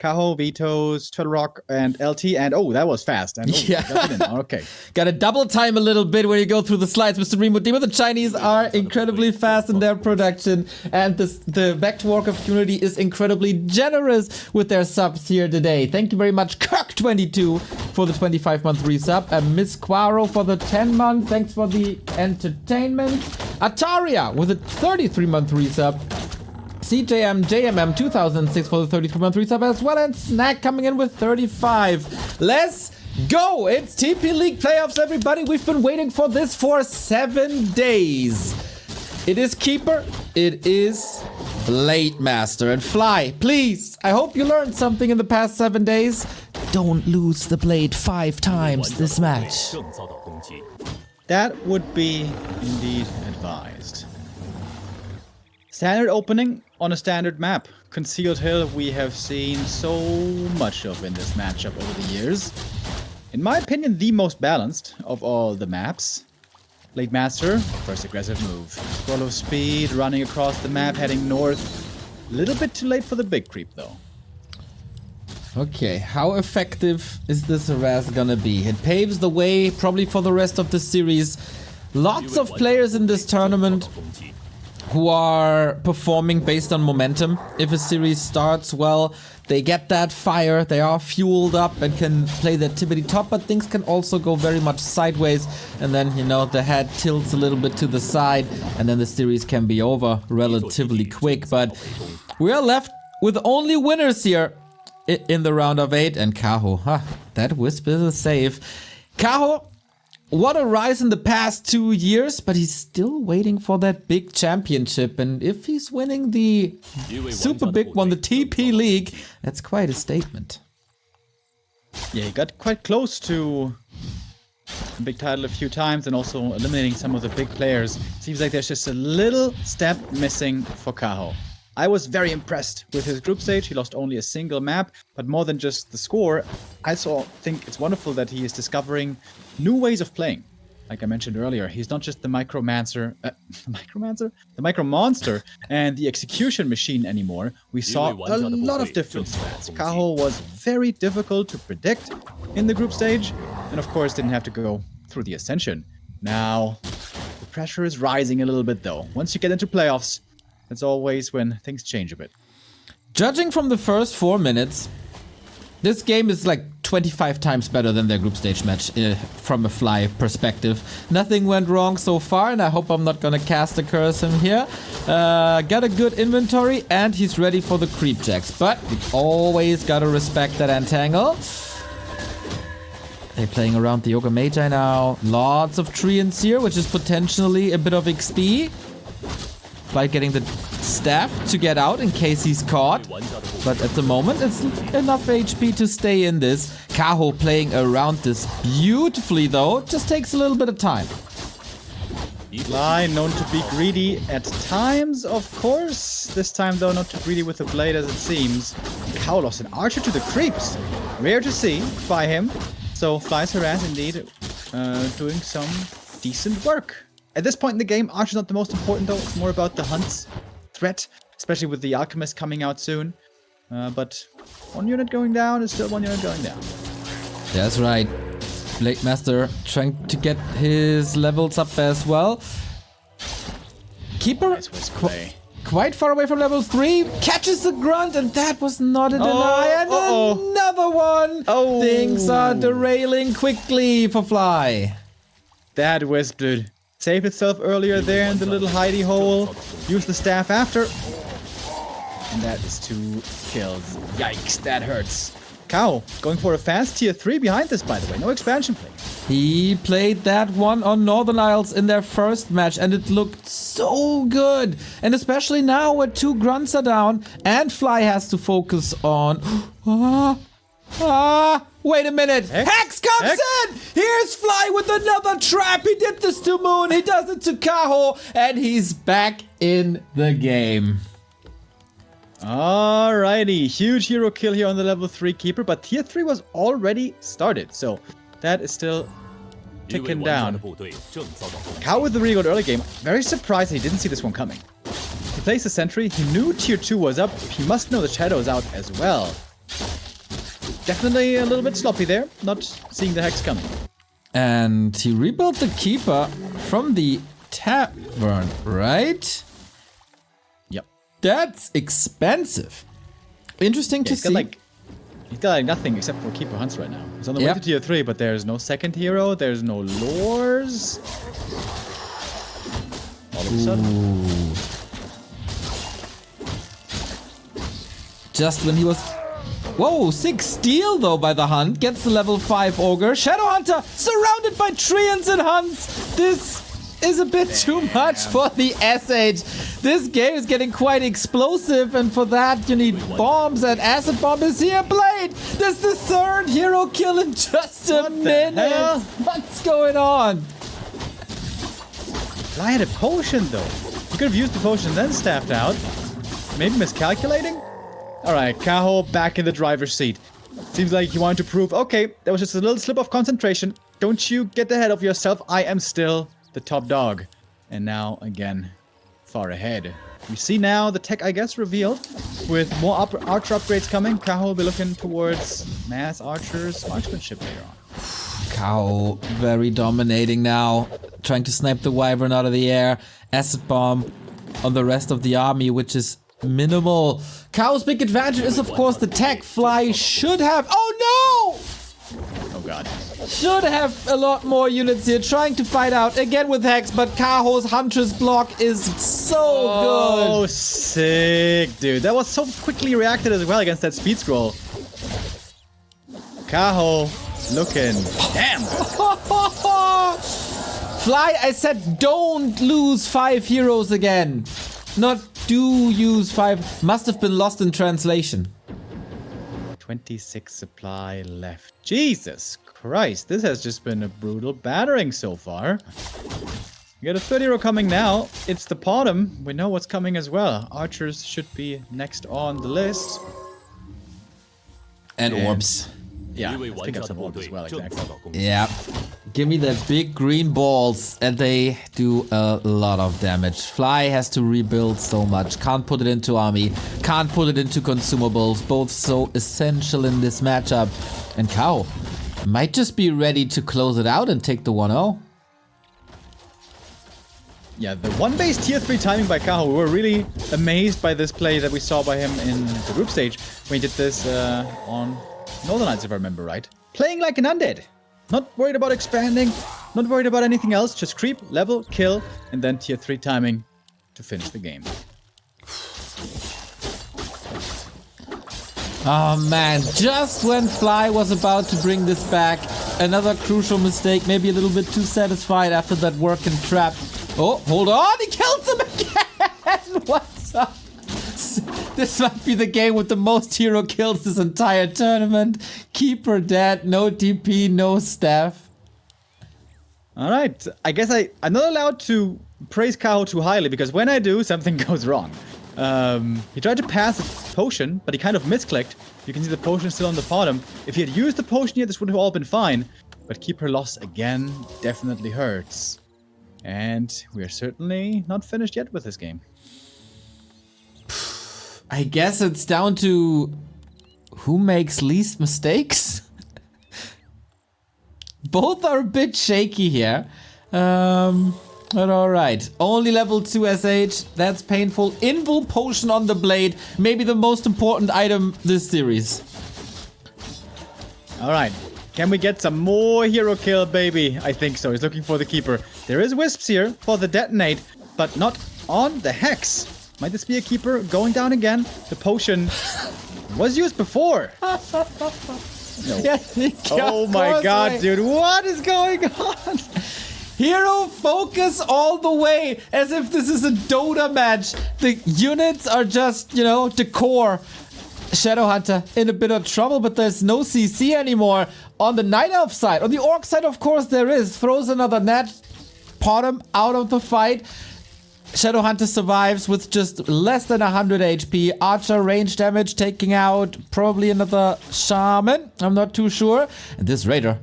Kaho, Vetoes, Turtle Rock, and LT, and oh, that was fast. And, okay. Gotta double time a little bit when you go through the slides, Mr. Remo. The Chinese are incredibly fast in their production, and the Back to Warcraft community is incredibly generous with their subs here today. Thank you very much, Kirk22, for the 25-month resub, Miss Quaro for the 10-month. Thanks for the entertainment. Ataria with a 33-month resub. CJM JMM 2006 for the 33-month resub as well, and Snack coming in with 35. Let's go! It's TP League playoffs, everybody. We've been waiting for this for 7 days. It is Keeper, it is Blade Master, and Fly, please, I hope you learned something in the past 7 days. Don't lose the blade 5 times this match. That would be indeed advised. Standard opening on a standard map. Concealed Hill we have seen so much of in this matchup over the years. In my opinion, the most balanced of all the maps. Blade Master, first aggressive move. Scroll of speed, running across the map, heading north. A little bit too late for the big creep though. Okay, how effective is this harass gonna be? It paves the way probably for the rest of the series. Lots of players in this tournament who are performing based on momentum. If a series starts well, they get that fire, they are fueled up and can play their tippity top, but things can also go very much sideways, and then, you know, the head tilts a little bit to the side, and then the series can be over relatively quick. But we are left with only winners here in the round of 8, and Kaho, that Wisp is a save. Kaho, what a rise in the past 2 years, but he's still waiting for that big championship. And if he's winning the super big one, the TP League, that's quite a statement. Yeah, he got quite close to the big title a few times and also eliminating some of the big players. Seems like there's just a little step missing for Kaho. I was very impressed with his group stage. He lost only a single map, but more than just the score, I think it's wonderful that he is discovering new ways of playing. Like I mentioned earlier, he's not just the micromancer, the micro monster and the execution machine anymore. We saw a lot of different stats. Kaho was very difficult to predict in the group stage, and of course didn't have to go through the Ascension. Now, the pressure is rising a little bit though. Once you get into playoffs, that's always when things change a bit. Judging from the first 4 minutes, this game is like 25 times better than their group stage match from a Fly perspective. Nothing went wrong so far, and I hope I'm not gonna cast a curse in here. Got a good inventory, and he's ready for the creep jacks. But we always gotta respect that entangle. They're playing around the Yoga Magi now. Lots of treants here, which is potentially a bit of XP. Fly getting the staff to get out in case he's caught. But at the moment, it's enough HP to stay in this. Kaho playing around this beautifully, though. Just takes a little bit of time. Fly, known to be greedy at times, of course. This time, though, not too greedy with the blade as it seems. Kaho lost an archer to the creeps. Rare to see by him. So Fly's harass indeed doing some decent work. At this point in the game, Archer's not the most important though. It's more about the hunt's threat, especially with the Alchemist coming out soon. But 1 unit going down is still 1 unit going down. That's right. Blade Master trying to get his levels up as well. Keeper quite far away from level 3. Catches the grunt, and that was not a deny. And another one. Things are derailing quickly for Fly. That Wisp, dude. Saved itself earlier there in the little hidey hole. Used the staff after. And that is 2 kills. Yikes, that hurts. Kaho going for a fast tier 3 behind this, by the way. No expansion play. He played that one on Northern Isles in their first match, and it looked so good. And especially now where 2 grunts are down and Fly has to focus on... wait a minute. Hex comes in. Here's Fly with another trap. He did this to Moon. He does it to Kaho. And he's back in the game. Alrighty. Huge hero kill here on the level 3 keeper. But tier 3 was already started. So that is still ticking down. Kaho with the really good early game. Very surprised he didn't see this one coming. He placed the sentry. He knew tier 2 was up. He must know the shadow's out as well. definitely a little bit sloppy there, not seeing the Hex coming. And he rebuilt the Keeper from the tavern, right? Yep. That's expensive. Interesting to see. He's got like nothing except for Keeper Hunts right now. He's on the way to tier 3, but there's no second hero, there's no lures. All of a sudden. Just when he was... Whoa, 6 steal though by the Hunt. Gets the level 5 Ogre. Shadowhunter surrounded by Treants and Hunts. This is a bit too much for the SH. This game is getting quite explosive, and for that you need bombs, and Acid Bomb is here. Blade! This is the 3rd hero kill in just a minute. What's going on? Fly had a potion though. He could have used the potion then staffed out. Maybe miscalculating? Alright, Kaho back in the driver's seat. Seems like he wanted to prove, okay, that was just a little slip of concentration. Don't you get ahead of yourself. I am still the top dog. And now, again, far ahead. We see now the tech, I guess, revealed. With more archer upgrades coming, Kaho will be looking towards mass archers, marksmanship later on. Kaho very dominating now. Trying to snipe the Wyvern out of the air. Acid Bomb on the rest of the army, which is minimal. Kaho's big advantage is, of course, the tech. Fly should have... Oh, no! Oh, God. Should have a lot more units here. Trying to fight out again with Hex, but Kaho's Huntress block is so good. Oh, sick, dude. That was so quickly reacted as well against that speed scroll. Kaho looking... Damn! Fly, I said don't lose 5 heroes again. Not do use 5. Must have been lost in translation. 26 supply left. Jesus Christ, this has just been a brutal battering so far. We got a 3rd hero coming now. It's the bottom. We know what's coming as well. Archers should be next on the list. And orbs. Yeah, let's pick up some orbs as well, exactly. Yeah. Give me the big green balls, and they do a lot of damage. Fly has to rebuild so much. Can't put it into army. Can't put it into consumables. Both so essential in this matchup. And Kaho might just be ready to close it out and take the 1-0. Yeah, the 1-base tier 3 timing by Kaho. We were really amazed by this play that we saw by him in the group stage when he did this on Northern Knights, if I remember right. Playing like an undead. Not worried about expanding, not worried about anything else. Just creep, level, kill, and then tier 3 timing to finish the game. Oh man, just when Fly was about to bring this back, another crucial mistake, maybe a little bit too satisfied after that working trap. Oh, hold on, he kills him again! What's up? This might be the game with the most hero kills this entire tournament. Keeper dead, no TP, no staff. Alright, I guess I'm not allowed to praise Kaho too highly, because when I do, something goes wrong. He tried to pass a potion, but he kind of misclicked. You can see the potion still on the bottom. If he had used the potion here, this would have all been fine. But Keeper loss again definitely hurts. And we are certainly not finished yet with this game. I guess it's down to who makes least mistakes. Both are a bit shaky here. But alright. Only level 2 SH. That's painful. Invul potion on the blade. Maybe the most important item this series. Alright. Can we get some more hero kill, baby? I think so. He's looking for the Keeper. There is Wisps here for the detonate, but not on the Hex. Might this be a Keeper going down again? The potion was used before. No. Yeah, oh my god, dude. What is going on? Hero focus all the way, as if this is a Dota match. The units are just, you know, decor. Shadowhunter in a bit of trouble, but there's no CC anymore. On the Night Elf side, on the Orc side, of course, there is. Throws another net. Bottom out of the fight. Shadowhunter survives with just less than 100 HP. Archer range damage taking out probably another Shaman. I'm not too sure. And this Raider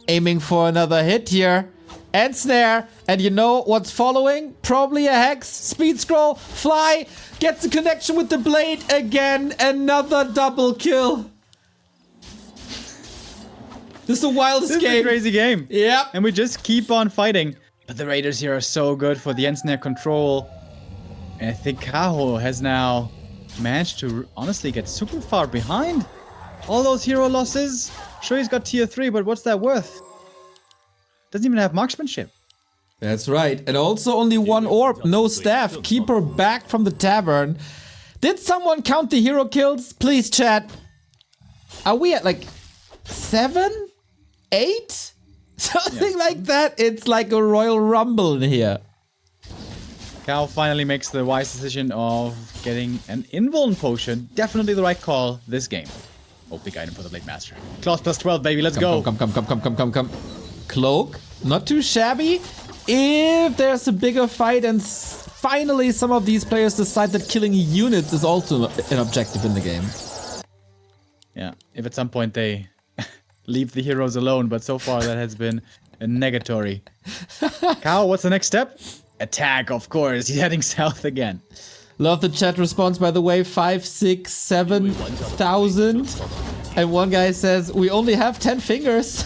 aiming for another hit here. And snare. And you know what's following? Probably a Hex. Speed scroll. Fly. Gets a connection with the blade again. Another double kill. This is the wildest This is a game. crazy game. Yep. And we just keep on fighting. But the Raiders here are so good for the end snare control. And I think Kaho has now managed to honestly get super far behind. All those hero losses. Sure, he's got tier 3, but what's that worth? Doesn't even have marksmanship. That's right. And also only one orb, no staff. Keep her back from the tavern. Did someone count the hero kills? Please, chat. Are we at like 7? 8? Something like that. It's like a Royal Rumble in here. Kaho finally makes the wise decision of getting an invuln potion. Definitely the right call this game. Oh, big item for the Blade Master. Claws plus 12, baby. Let's go. Come. Cloak. Not too shabby. If there's a bigger fight and finally some of these players decide that killing units is also an objective in the game. Yeah, if at some point they leave the heroes alone, but so far that has been a negatory. Kaho, what's the next step? Attack, of course. He's heading south again. Love the chat response, by the way. 5, 6, 7,000. And one guy says, we only have 10 fingers.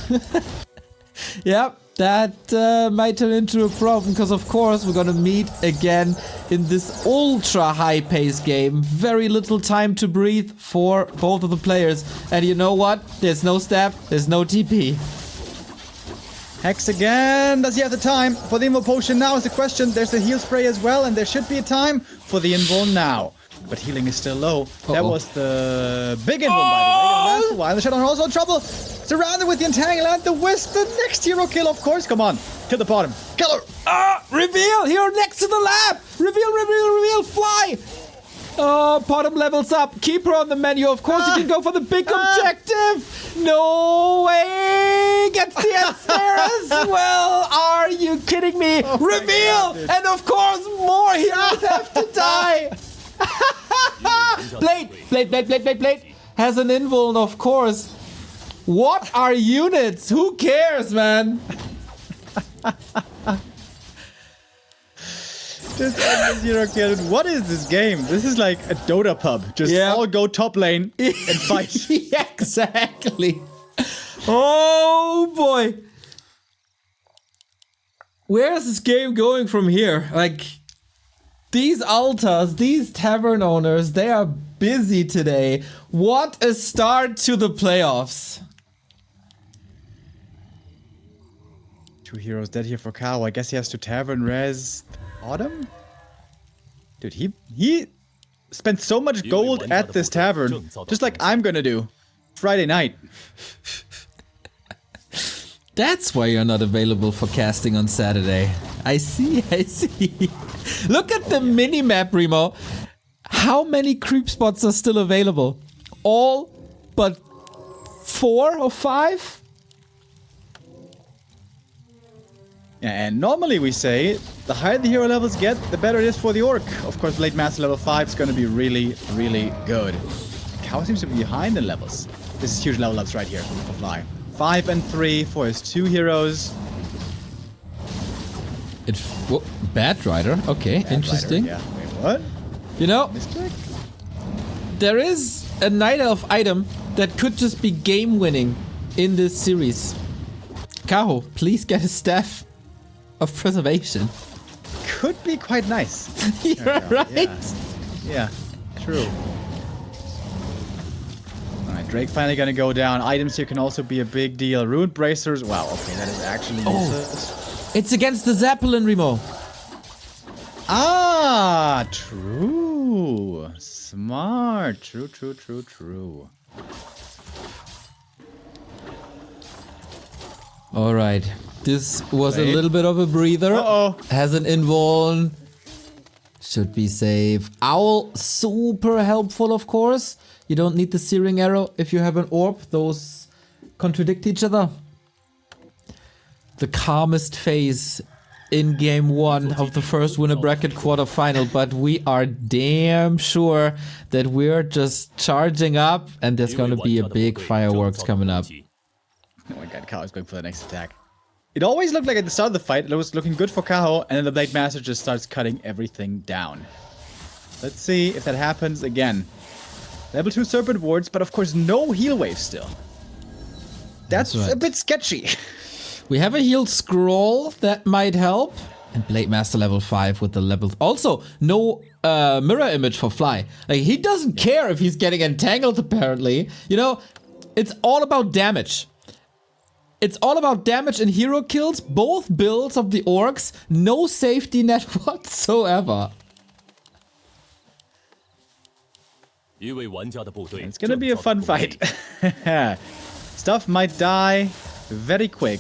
Yep, that might turn into a problem, because of course we're gonna meet again in this ultra high pace game. Very little time to breathe for both of the players. And you know what? There's no staff, there's no TP. Hex again. Does he have the time for the invuln potion? Now is the question. There's a heal spray as well, and there should be a time for the invuln now. But healing is still low. That was the big invuln, by the way. Gonna last a while. The Shadowrun also in trouble. Surrounded with the Entangle and the Wisp. The next hero kill, of course. Come on. Kill the bottom. Kill her. Reveal! Here next to the lab! Reveal! Fly! Bottom levels up. Keep her on the menu. Of course, you can go for the big objective. No way! Gets the ensnare as well. Are you kidding me? Oh Reveal! God, and of course, more heroes have to die. Blade. Has an invuln, of course. What are units? Who cares, man? Just end this hero kill. What is this game? This is like a Dota pub. Just all go top lane and fight. Yeah, exactly. Oh boy. Where is this game going from here? Like, these altars, these tavern owners, they are busy today. What a start to the playoffs. 2 heroes dead here for Kaho. I guess he has to tavern res Autumn? Dude, he spent so much gold at this tavern, just like I'm gonna do Friday night. That's why you're not available for casting on Saturday. I see. Look at the mini-map, Remo. How many creep spots are still available? All but 4 or 5? Yeah, and normally we say the higher the hero levels get, the better it is for the orc. Of course, Blade Master level 5 is going to be really, really good. Kaho seems to be behind in levels. This is huge level ups right here for Fly. 5 and 3 for his 2 heroes. Bad Rider. Okay, Bad interesting. Rider, yeah. Wait, what? You know, Misclick? there is a Night Elf item that could just be game winning in this series. Kaho, please get a staff of preservation. Could be quite nice. You're right. Yeah, true. Alright, Drake finally gonna go down. Items here can also be a big deal. Ruined Bracers. Wow, okay, that is actually useless. It's against the Zeppelin, Remo. Ah, true. Smart. True. All right. This was Wait. a little bit of a breather. Uh-oh. Has an invuln. Should be safe. Owl, super helpful, of course. You don't need the searing arrow if you have an orb. Those contradict each other. The calmest phase in game 1 of the first winner bracket quarterfinal, but we are damn sure that we're just charging up and there's gonna be a big fireworks coming up. Oh my god, Kaho is going for the next attack. It always looked like at the start of the fight, it was looking good for Kaho, and then the Blade Master just starts cutting everything down. Let's see if that happens again. Level 2 Serpent Wards, but of course no heal wave still. That's right. a bit sketchy. We have a healed scroll that might help. And Blade Master level 5 with the level. Also, no mirror image for Fly. Like, he doesn't care if he's getting entangled, apparently. You know, it's all about damage. It's all about damage and hero kills. Both builds of the orcs. No safety net whatsoever. It's gonna be a fun fight. Stuff might die very quick.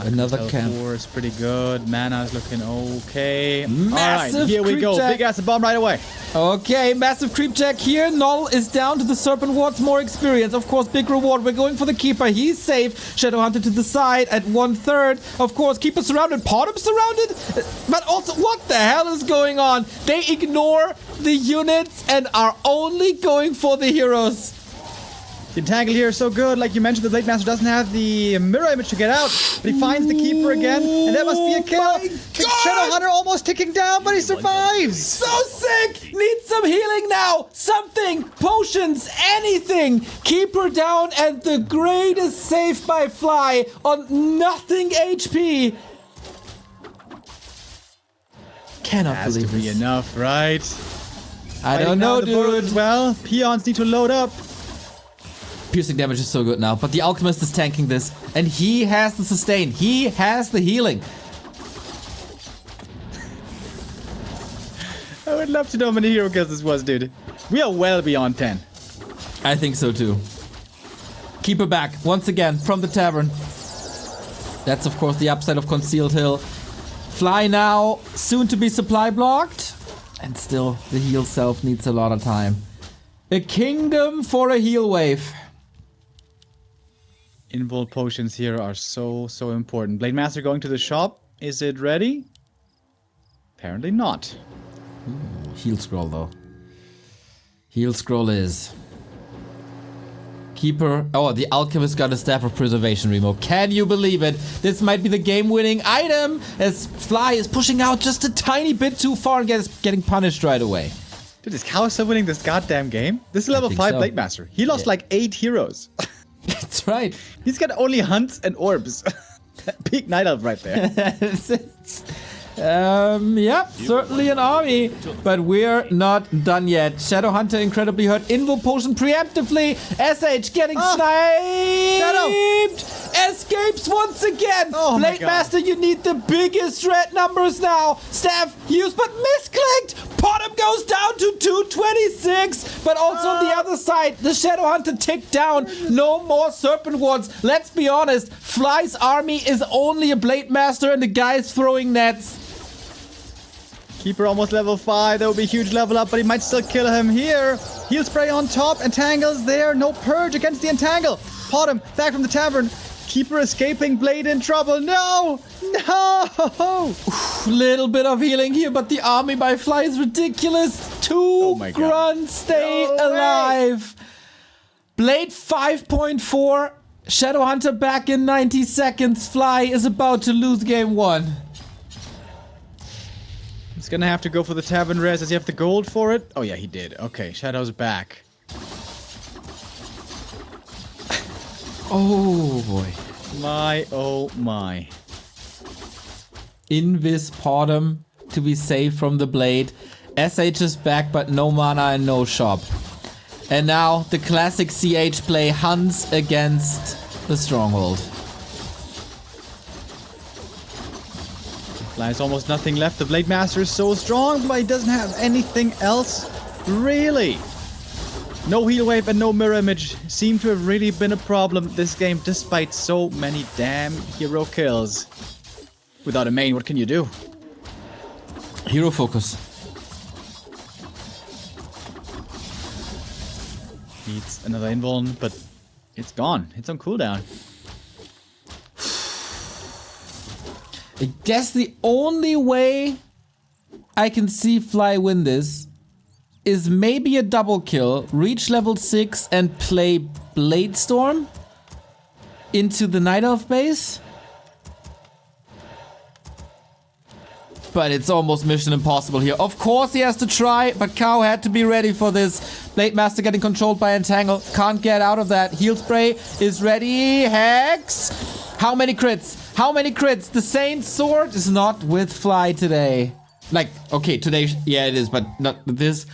Another camp. Is pretty good. Mana's looking okay. Massive Alright, here we creep go. check. Big acid bomb right away. Okay, massive creep check here. Null is down to the Serpent Ward's more experience. Of course, big reward. We're going for the Keeper. He's safe. Shadowhunter to the side at 1/3. Of course, Keeper surrounded. Potom surrounded. But also, what the hell is going on? They ignore the units and are only going for the heroes. The entangle here is so good. Like you mentioned, the Blade Master doesn't have the mirror image to get out, but he finds the Keeper again, and that must be a kill. Shadowhunter almost ticking down, but he survives. So sick! Needs some healing now! Something! Potions! Anything! Keeper down, and the greatest save by Fly on nothing HP. Cannot Has to believe be this. enough, right? I don't know, dude. As well, peons need to load up. Piercing damage is so good now, but the Alchemist is tanking this, and he has the sustain. He has the healing. I would love to know how many hero kills this was, dude. We are well beyond 10. I think so too. Keeper back once again from the tavern. That's of course the upside of Concealed Hill. Fly now, soon to be supply blocked. And still, the heal self needs a lot of time. A kingdom for a heal wave. Invul potions here are so important. Blade Master going to the shop. Is it ready? Apparently not. Heal scroll though. Heal scroll is. Keeper. Oh, the Alchemist got a Staff of Preservation, Remo. Can you believe it? This might be the game-winning item as Fly is pushing out just a tiny bit too far and getting punished right away. Dude, is Kaho still winning this goddamn game? This is level 5 so. Blade Master. He lost like 8 heroes. That's right. He's got only hunts and orbs. Peak Night Elf right there. Yeah, certainly an army, but we're not done yet. Shadowhunter incredibly hurt. Invo potion preemptively. SH getting sniped. Shadow. Escapes once again. Oh my Blade God. Master, you need the biggest red numbers now. Staff used, but misclicked. Bottom goes down to 226. But also on the other side, the Shadowhunter ticked down. No more Serpent Wards. Let's be honest. Fly's army is only a Blade Master and the guy's throwing nets. Keeper almost level 5. That would be a huge level up, but he might still kill him here. Heal spray on top. Entangles there. No purge against the entangle. Potom back from the tavern. Keeper escaping. Blade in trouble. No! No! Little bit of healing here, but the army by Fly is ridiculous. Two my God. grunts stay No way. alive. Blade 5.4. Shadowhunter back in 90 seconds. Fly is about to lose game 1. He's gonna have to go for the tavern res. Does he have the gold for it? Oh yeah, he did. Okay, Shadow's back. Oh boy. My, oh my. Invis Potom to be saved from the blade. SH is back, but no mana and no shop. And now the classic CH play hunts against the stronghold. There's almost nothing left. The Blade Master is so strong, but he doesn't have anything else. Really. No heal wave and no mirror image seem to have really been a problem this game, despite so many damn hero kills. Without a main, what can you do? Hero focus. Needs another invuln, but it's gone. It's on cooldown. I guess the only way I can see Fly win this is maybe a double kill, reach level 6 and play Blade Storm into the Night Elf base. but it's almost mission impossible here. Of course he has to try, but Kaho had to be ready for this. Blade Master getting controlled by Entangle. Can't get out of that. Heal Spray is ready. Hex. How many crits? How many crits? The Saint's Sword is not with Fly today. Like, okay, today, yeah, it is, but not with this.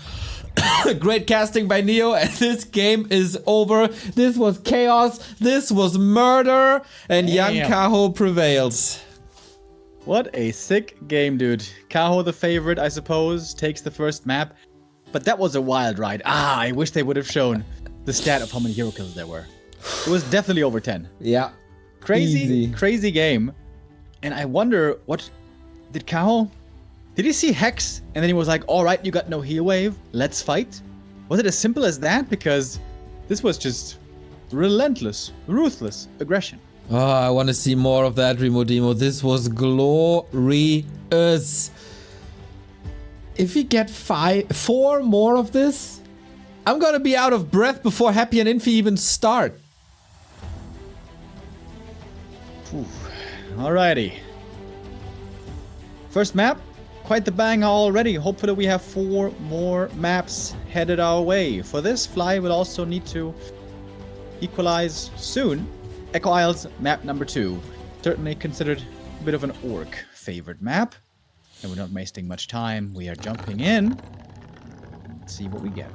Great casting by Neo, and this game is over. This was chaos. This was murder, and young Kaho prevails. What a sick game, dude. Kaho, the favorite, I suppose, takes the first map. But that was a wild ride. I wish they would have shown the stat of how many hero kills there were. It was definitely over 10. Yeah. Crazy game. And I wonder, what did Kaho... Did he see Hex and then he was like, alright, you got no heal wave, let's fight? Was it as simple as that? Because this was just relentless, ruthless aggression. Oh, I want to see more of that, Remo Demo. This was glorious. If we get 4 more of this, I'm gonna be out of breath before Happy and Infi even start. Alrighty. First map. Quite the banger already. Hopefully we have 4 more maps headed our way. For this, Fly will also need to equalize soon. Echo Isles, map number 2. Certainly considered a bit of an orc favorite map. And we're not wasting much time. We are jumping in. Let's see what we get.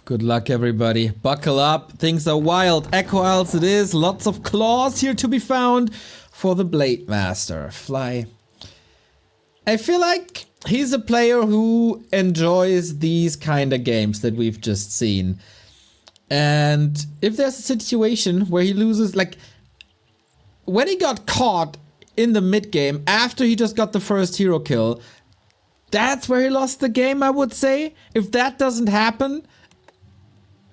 Good luck, everybody. Buckle up. Things are wild. Echo Isles it is. Lots of claws here to be found for the Blade Master. Fly. I feel like he's a player who enjoys these kind of games that we've just seen. And if there's a situation where he loses, like when he got caught in the mid game after he just got the first hero kill, that's where he lost the game, I would say. If that doesn't happen,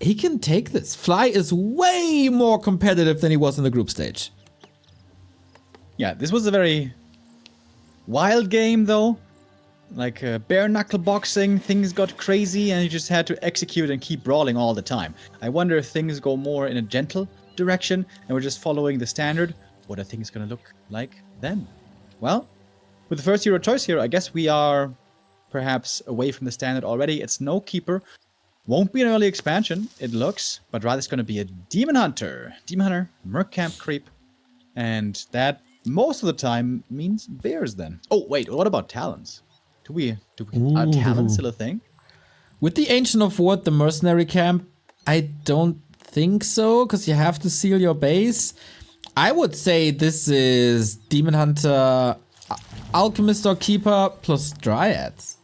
he can take this. Fly is way more competitive than he was in the group stage. Yeah, this was a very wild game, though. Like bare knuckle boxing, things got crazy and you just had to execute and keep brawling all the time. I wonder if things go more in a gentle direction and we're just following the standard. What are things gonna look like then? Well, with the first hero choice here, I guess we are perhaps away from the standard already. It's no keeper. Won't be an early expansion, it looks, but rather it's gonna be a Demon Hunter. Demon Hunter, Merc Camp Creep, and that most of the time means bears then. Oh, wait, what about talons? Are talons still a thing? With the Ancient of War, the mercenary camp, I don't think so, because you have to seal your base. I would say this is Demon Hunter, Alchemist or Keeper plus Dryads.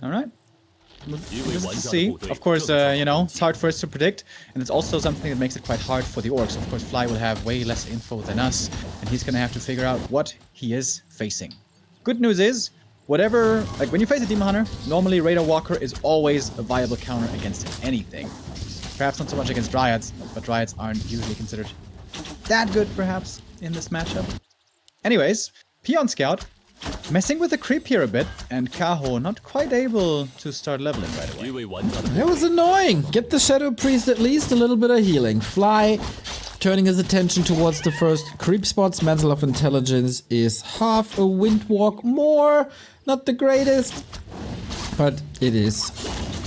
Alright. We'll see. Of course, you know, it's hard for us to predict, and it's also something that makes it quite hard for the orcs. Of course, Fly will have way less info than us, and he's gonna have to figure out what he is facing. Good news is, whatever, like when you face a Demon Hunter, normally Raider Walker is always a viable counter against anything. Perhaps not so much against Dryads, but Dryads aren't usually considered that good, perhaps, in this matchup. Anyways, Peon Scout messing with the creep here a bit, and Kaho not quite able to start leveling right away. That was annoying. Get the Shadow Priest at least a little bit of healing. Fly turning his attention towards the first creep spots. Mantle of Intelligence is half a Windwalk more. Not the greatest, but it is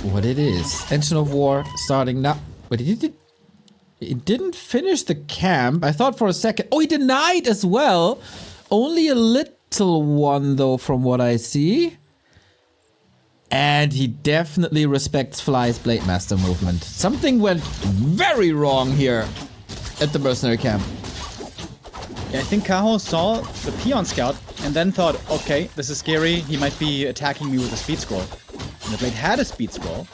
what it is. Engine of War starting now. But it didn't finish the camp. I thought for a second. Oh, he denied as well. Only a little one though, from what I see. And he definitely respects Fly's Blade Master movement. Something went very wrong here at the mercenary camp. Yeah, I think Kaho saw the Peon Scout and then thought, okay, this is scary. He might be attacking me with a speed scroll. And the Blade had a speed scroll.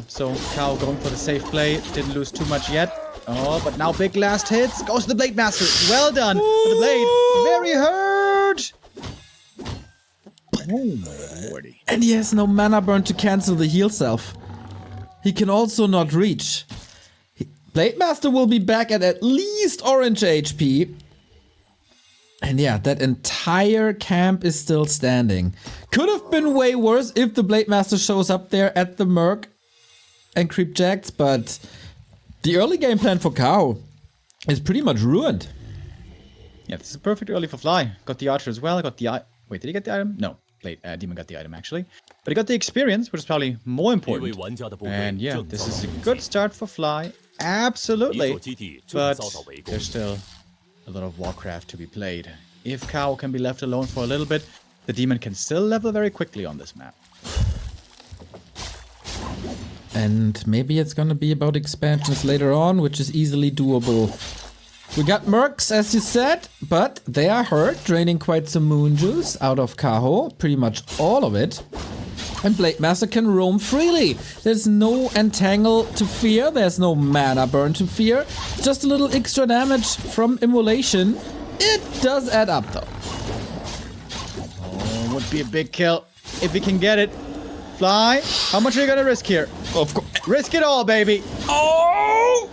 So Kaho going for the safe play. Didn't lose too much yet. Oh, but now big last hits. Goes to the Blade Master. Well done. But the Blade, very hurt. Oh my lordy. And he has no mana burn to cancel the heal self. He can also not reach. Blade Master will be back at least orange HP. And yeah, that entire camp is still standing. Could have been way worse if the Blade Master shows up there at the Merc and Creep Jacks, but the early game plan for Kaho is pretty much ruined. Yeah, this is perfect early for Fly. Got the Archer as well. Got the... Wait, did he get the item? No. Demon got the item, actually. But he got the experience, which is probably more important. And yeah, this is a good start for Fly. Absolutely. But there's still a lot of Warcraft to be played. If Kaho can be left alone for a little bit, the Demon can still level very quickly on this map. And maybe it's gonna be about expansions later on, which is easily doable. We got Mercs, as you said, but they are hurt, draining quite some moon juice out of Kaho, pretty much all of it. And Blade Master can roam freely. There's no entangle to fear, there's no mana burn to fear. Just a little extra damage from immolation. It does add up though. Oh, would be a big kill if he can get it. Fly, how much are you gonna risk here? Of course. Risk it all, baby. Oh!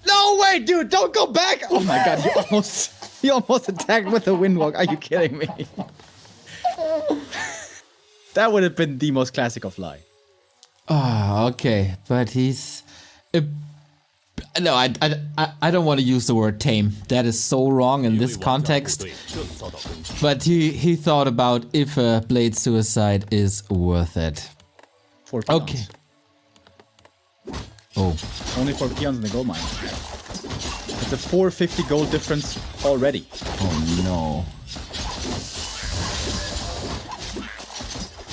No, wait, dude, don't go back! Oh my god, you almost attacked with a windwalk. Are you kidding me? That would have been the most classic of Fly. Ah, okay, but he's... no, I don't want to use the word tame. That is so wrong in this context. But he thought about if a Blade Suicide is worth it. 4 peons. Okay. Oh. Only 4 peons in the gold mine. It's a 450 gold difference already. Oh no.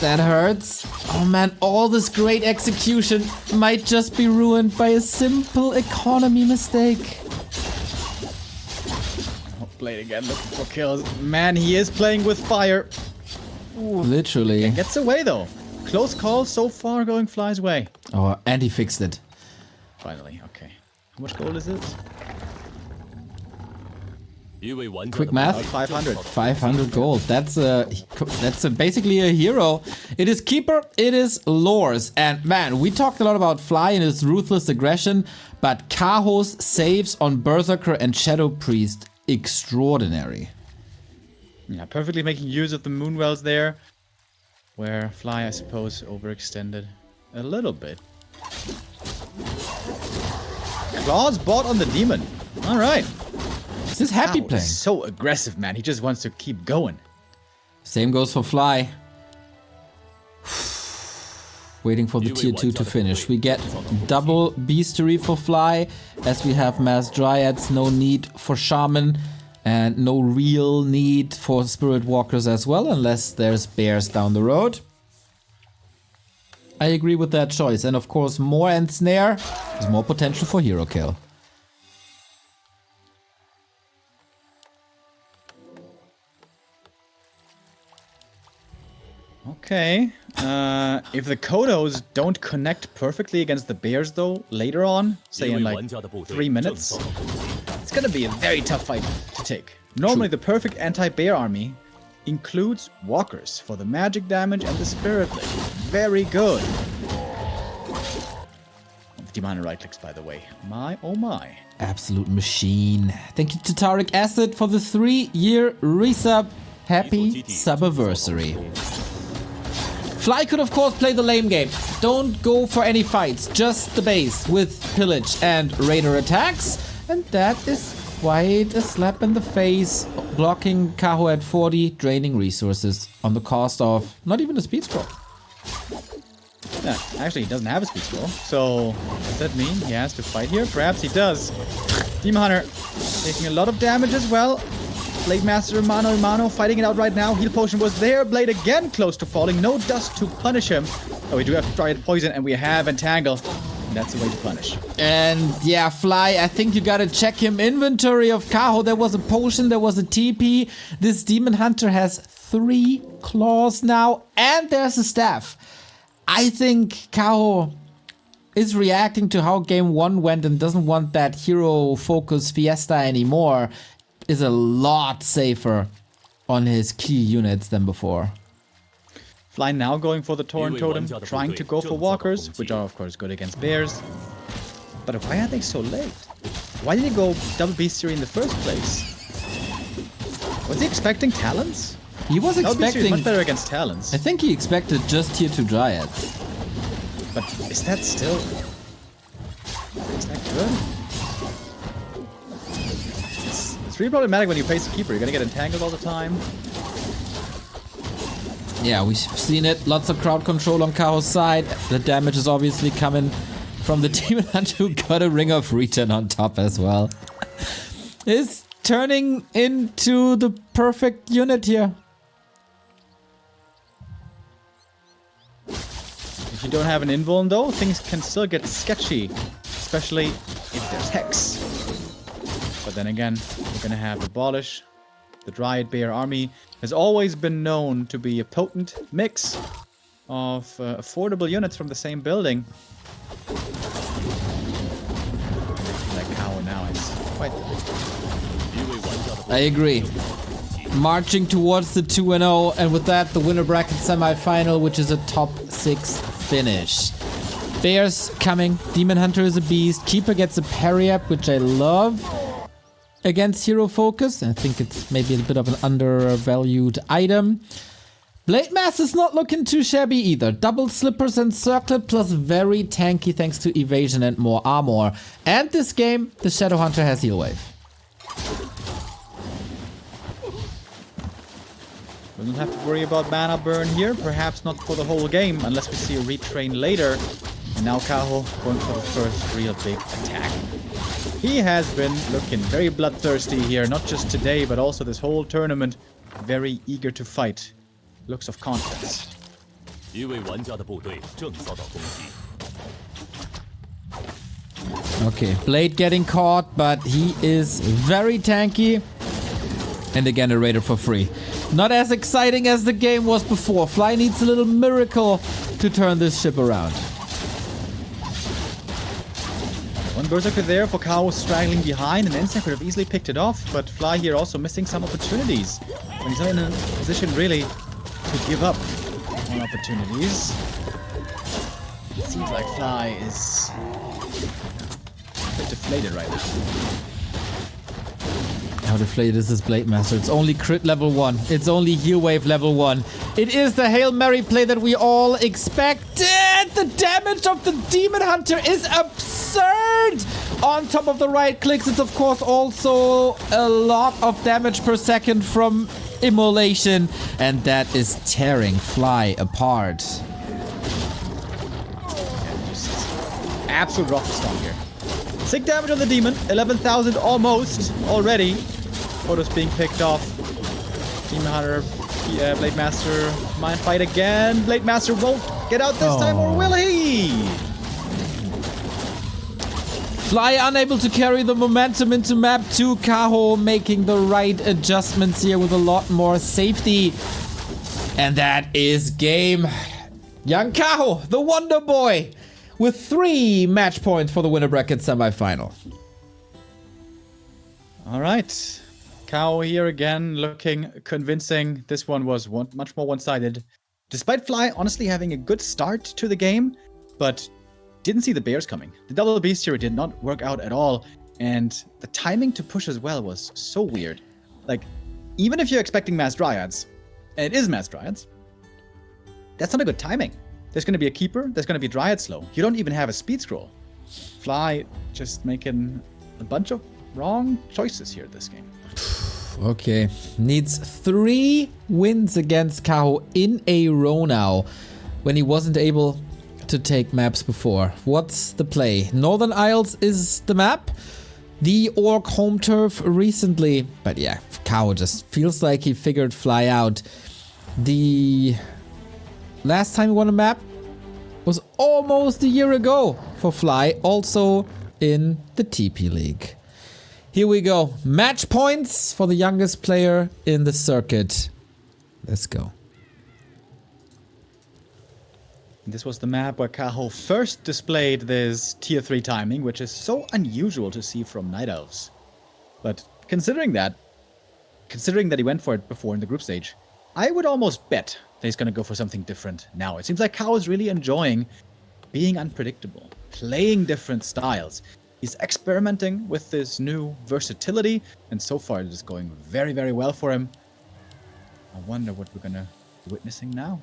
That hurts. Oh man, all this great execution might just be ruined by a simple economy mistake. Oh, Blade again looking for kills. Man, he is playing with fire. Ooh. Literally. Gets away though. Close call so far going Fly's way. Oh, and he fixed it. Finally, okay. How much gold is it? Quick math. 500. 500 gold. That's basically a hero. It is Keeper, it is Lores. And man, we talked a lot about Fly and his ruthless aggression, but Kaho's saves on Berserker and Shadow Priest, extraordinary. Yeah, perfectly making use of the Moonwells there, where Fly, I suppose, overextended a little bit. Claws bought on the Demon. All right. This is happy playing. So aggressive, man. He just wants to keep going. Same goes for Fly. Waiting for the tier 2 to finish. We get double Beastery for Fly, as we have Mass Dryads, no need for Shaman, and no real need for Spirit Walkers as well, unless there's bears down the road. I agree with that choice, and of course more Ensnare is more potential for hero kill. Okay. If the Kodos don't connect perfectly against the bears, though, later on, say in like 3 minutes, it's gonna be a very tough fight to take. Normally, the perfect anti-bear army includes walkers for the magic damage and the spirit link. Very good. The Demon right clicks, by the way. My, oh my. Absolute machine. Thank you to Tariq Acid for the 3-year resub. Happy subiversary. Fly could of course play the lame game. Don't go for any fights, just the base with pillage and raider attacks. And that is quite a slap in the face, blocking Kaho at 40, draining resources on the cost of not even a speed scroll. Yeah, actually he doesn't have a speed scroll, so does that mean he has to fight here? Perhaps he does. Demon Hunter taking a lot of damage as well. Blade Master mano fighting it out right now. Heal potion was there. Blade again close to falling. No dust to punish him. Oh, we do have Dryad Poison and we have Entangle. And that's the way to punish. And yeah, Fly, I think you gotta check him. Inventory of Kaho. There was a potion, there was a TP. This Demon Hunter has 3 claws now. And there's a staff. I think Kaho is reacting to how game 1 went and doesn't want that hero focus fiesta anymore. Is a lot safer on his key units than before. Fly now going for the Torrent Totem, trying to go for walkers, which are of course good against bears. But why are they so late? Why did he go double Beastery in the first place? Was he expecting Talons? He was expecting... much better against Talons. I think he expected just tier 2 Dryads. But is that still... Is that good? It's It's really problematic when you face a keeper. You're gonna get entangled all the time. Yeah, we've seen it. Lots of crowd control on Kaho's side. The damage is obviously coming from the Demon Hunter, who got a Ring of Return on top as well. Is turning into the perfect unit here. If you don't have an invuln though, things can still get sketchy. Especially if there's Hex. But then again, we're gonna have Abolish. The Dryad Bear army has always been known to be a potent mix of affordable units from the same building. That Kaho now is quite... I agree. Marching towards the 2-0, and with that, the winner bracket semi-final, which is a top 6 finish. Bears coming. Demon Hunter is a beast. Keeper gets a parry up, which I love. Against Hero Focus. I think it's maybe a bit of an undervalued item. Blade Mass is not looking too shabby either. Double Slippers and Circlet plus very tanky thanks to evasion and more armor. And this game, the Shadow Hunter has Heal Wave. We don't have to worry about mana burn here. Perhaps not for the whole game, unless we see a retrain later. And now Kaho going for the first real big attack. He has been looking very bloodthirsty here, not just today, but also this whole tournament. Very eager to fight. Looks of confidence. Okay, Blade getting caught, but he is very tanky. And again, a Raider for free. Not as exciting as the game was before. Fly needs a little miracle to turn this ship around. One Berserker there for Kaho straggling behind, and Insect could have easily picked it off, but Fly here also missing some opportunities. When he's not in a position really to give up on opportunities. It seems like Fly is a bit deflated right now. How deflated is this Blade Master? It's only crit level 1. It's only Heal Wave level 1. It is the Hail Mary play that we all expected! The damage of the Demon Hunter is absurd! On top of the right clicks, it's of course also a lot of damage per second from Immolation. And that is tearing Fly apart. Absolute rough start here. 6 damage on the demon, 11,000 almost already. Photos being picked off. Demon Hunter, Blade Master, mind fight again. Blade Master won't get out this time, or will he? Fly unable to carry the momentum into map 2. Kaho making the right adjustments here with a lot more safety. And that is game. Young Kaho, the Wonder Boy, with 3 match points for the winner bracket semi-final. All right. Kaho here again, looking convincing. This one was much more one-sided. Despite Fly honestly having a good start to the game, but didn't see the bears coming. The double beast here did not work out at all, and the timing to push as well was so weird. Like, even if you're expecting mass dryads, and it is mass dryads, that's not a good timing. There's going to be a keeper, there's going to be dryad slow. You don't even have a speed scroll. Fly just making a bunch of wrong choices here this game. Okay, needs 3 wins against Kaho in a row now, when he wasn't able to take maps before. What's the play? Northern Isles is the map. The Orc home turf recently. But yeah, Kaho just feels like he figured Fly out. The last time he won a map was almost a year ago for Fly, also in the TP League. Here we go. Match points for the youngest player in the circuit. Let's go. This was the map where Kaho first displayed this tier 3 timing, which is so unusual to see from Night Elves. But considering that he went for it before in the group stage, I would almost bet that he's going to go for something different now. It seems like Kaho is really enjoying being unpredictable, playing different styles. He's experimenting with this new versatility, and so far it is going very, very well for him. I wonder what we're going to be witnessing now.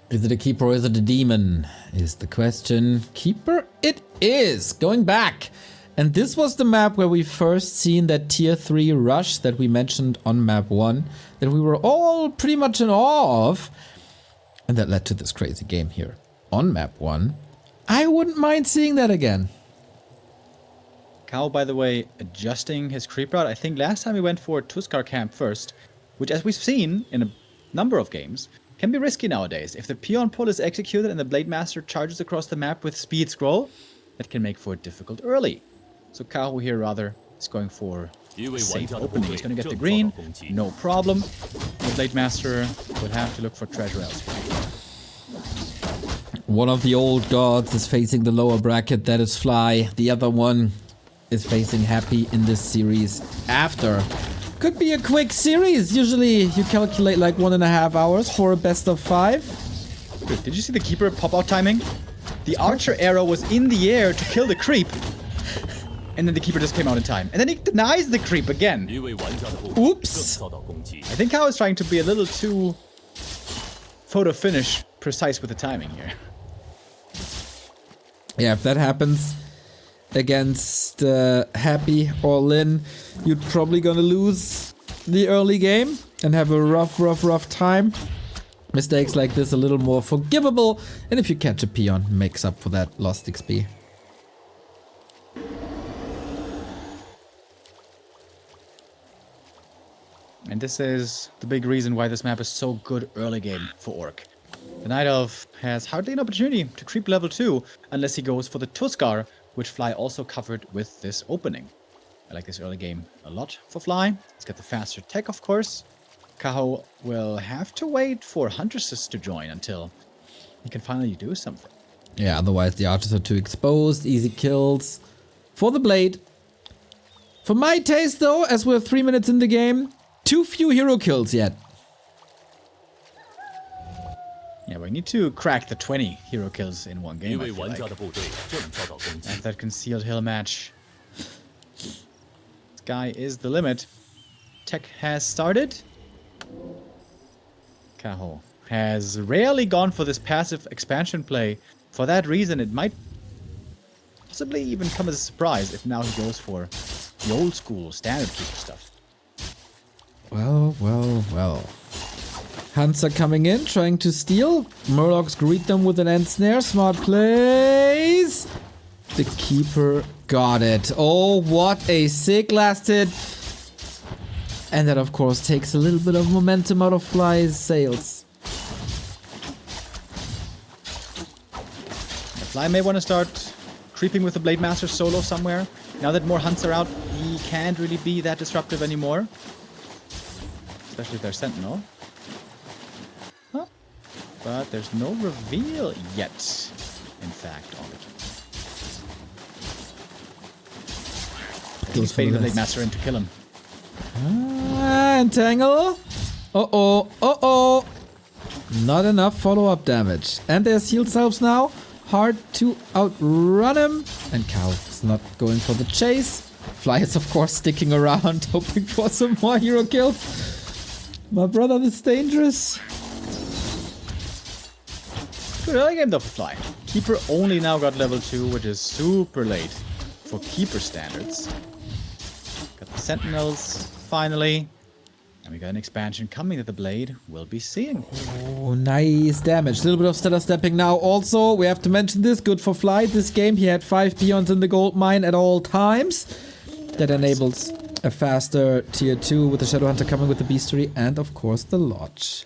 Is it a keeper or is it a demon? Is the question. Keeper it is. Going back And this was the map where we first seen that tier 3 rush that we mentioned on map 1, that we were all pretty much in awe of. And that led to this crazy game here on map 1. I wouldn't mind seeing that again. Kaho, by the way, adjusting his creep route. I think last time he went for Tuskar camp first, which, as we've seen in a number of games, can be risky nowadays. If the peon pull is executed and the Blade Master charges across the map with speed scroll, that can make for it difficult early. So Kaho here rather is going for a safe opening. He's going to get the green, no problem. The Blade Master will have to look for treasure elsewhere. One of the old gods is facing the lower bracket, that is Fly. The other one is facing Happy in this series after. Could be a quick series. Usually you calculate like 1.5 hours for a best of 5. Dude, did you see the Keeper pop-out timing? The Archer arrow was in the air to kill the creep. And then the Keeper just came out in time. And then he denies the creep again. Oops. I think Kaho is trying to be a little too photo finish precise with the timing here. Yeah, if that happens against Happy or Lin, you're probably gonna lose the early game and have a rough time. Mistakes like this a little more forgivable, and if you catch a peon, makes up for that lost XP. And this is the big reason why this map is so good early game for Orc. The Night Elf has hardly an opportunity to creep level 2 unless he goes for the Tuskar, which Fly also covered with this opening. I like this early game a lot for Fly. He's got the faster tech, of course. Kaho will have to wait for Huntresses to join until he can finally do something. Yeah, otherwise the archers are too exposed, easy kills for the Blade. For my taste though, as we're 3 minutes in the game, too few hero kills yet. Yeah, we need to crack the 20 hero kills in one game, I feel like. And that concealed hill match. Sky is the limit. Tech has started. Kaho has rarely gone for this passive expansion play. For that reason, it might possibly even come as a surprise if now he goes for the old school standard keeper stuff. Well. Hunts are coming in, trying to steal. Murlocs greet them with an end snare. Smart plays. The Keeper got it. Oh, what a sick last hit. And that, of course, takes a little bit of momentum out of Fly's sails. Fly may want to start creeping with the Blade Master solo somewhere. Now that more hunts are out, he can't really be that disruptive anymore. Especially if they're Sentinel. Huh? But there's no reveal yet, in fact, on it. He's baiting the Blade Master in to kill him. Entangle. Uh-oh. Not enough follow-up damage. And there's heal salves now. Hard to outrun him. And Kaho is not going for the chase. Fly is, of course, sticking around, hoping for some more hero kills. My brother is dangerous. Good early game though for Fly. Keeper only now got level 2, which is super late for Keeper standards. Got the Sentinels, finally. And we got an expansion coming that the Blade will be seeing. Oh, nice damage. A little bit of stellar stepping now. Also, we have to mention this. Good for Fly. This game, he had 5 peons in the gold mine at all times. That enables a faster tier 2 with the Shadow Hunter coming with the Beastery and, of course, the Lodge.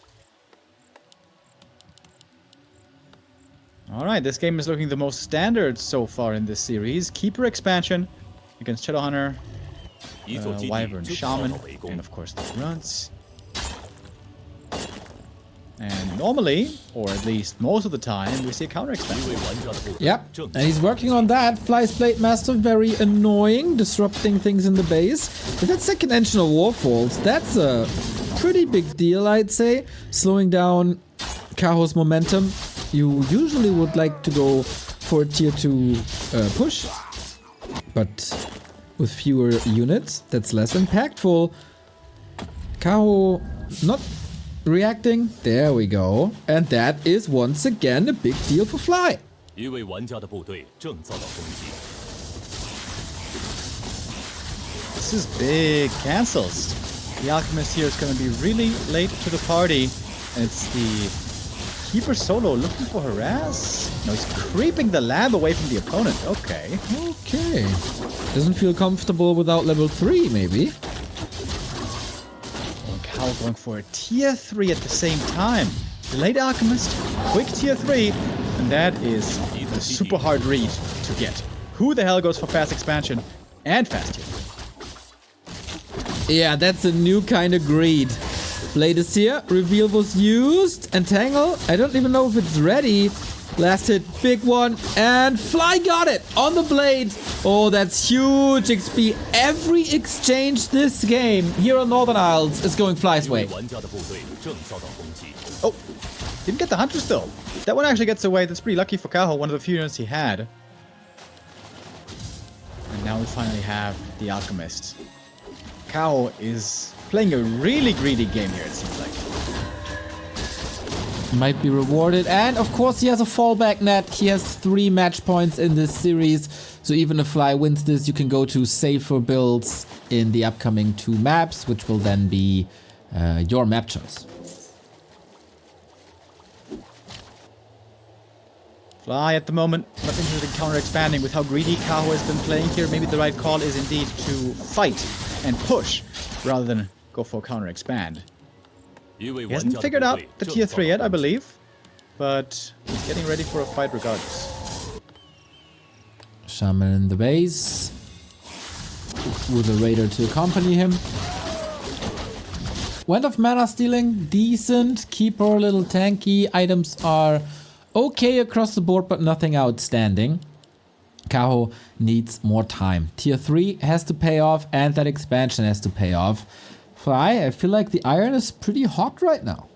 Alright, this game is looking the most standard so far in this series. Keeper expansion against Shadow Hunter, Wyvern Shaman, and of course the Grunts. And normally, or at least most of the time, we see a counter expansion. Yep, and he's working on that. Fly's Blade Master, very annoying, disrupting things in the base. If that second engine of Warfalls, that's a pretty big deal, I'd say. Slowing down Kaho's momentum. You usually would like to go for a tier 2 push, but with fewer units, that's less impactful. Kaho not reacting. There we go. And that is once again a big deal for Fly. this is big cancels. The Alchemist here is going to be really late to the party. And it's the Keeper solo looking for harass. No, he's creeping the lab away from the opponent. Okay. Okay. Doesn't feel comfortable without level 3, maybe. Oh, Kaho going for a tier 3 at the same time. Delayed Alchemist, quick tier 3, and that is a super hard read to get. Who the hell goes for fast expansion and fast tier 3? Yeah, that's a new kind of greed. Blade is here, reveal was used, entangle, I don't even know if it's ready. Last hit, big one, and Fly got it on the blade. Oh, that's huge XP. Every exchange this game here on Northern Isles is going Fly's way. Oh, didn't get the Hunters though. That one actually gets away. That's pretty lucky for Kaho, one of the few units he had. And now we finally have the Alchemist. Kaho is playing a really greedy game here, it seems like. Might be rewarded, and of course he has a fallback net. He has 3 match points in this series, so even if Fly wins this, you can go to safer builds in the upcoming 2 maps, which will then be your map choice. Fly at the moment, not interested in counter-expanding. With how greedy Kaho has been playing here, maybe the right call is indeed to fight and push, rather than go for counter-expand. He hasn't figured out the tier 3 yet, I believe, but he's getting ready for a fight regardless. Shaman in the base, with a raider to accompany him. Went of mana stealing, decent. Keeper a little tanky. Items are okay across the board, but nothing outstanding. Kaho needs more time. Tier 3 has to pay off, and that expansion has to pay off. Fly, I feel like the iron is pretty hot right now.